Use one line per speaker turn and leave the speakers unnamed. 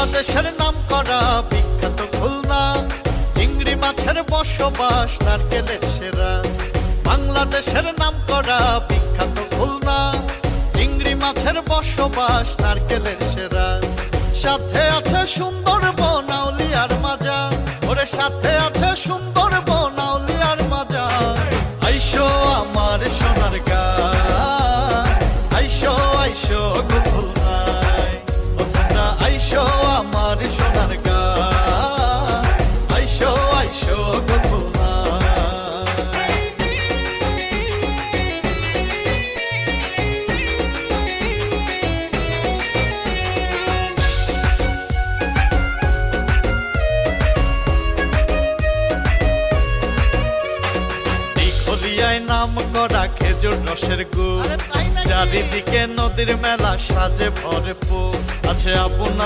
বাংলাদেশের নাম করা বিখ্যাত খুলনা, চিংড়ি মাছের বসবাস নারকেলের সেরা। বাংলাদেশের নাম করা বিখ্যাত খুলনা, চিংড়ি মাছের বসবাস নারকেলের সেরা। সাথে আছে সুন্দরবন আউলিয়ার মাজা, ওরে সাথে আছে সুন্দরবন আউলিয়ার মাজা। আইসো আমার সোনার গাঁ, আইসো আইসো গো খুলনায়, ও তোমরা আইসো আমার সোনার গাঁ, আইসো আইসো গো খুলনায়। নাম করা খেজুর রসের গুড়, চারিদিকে নদীর মেলা সাজে ভরপুর। আছে আপন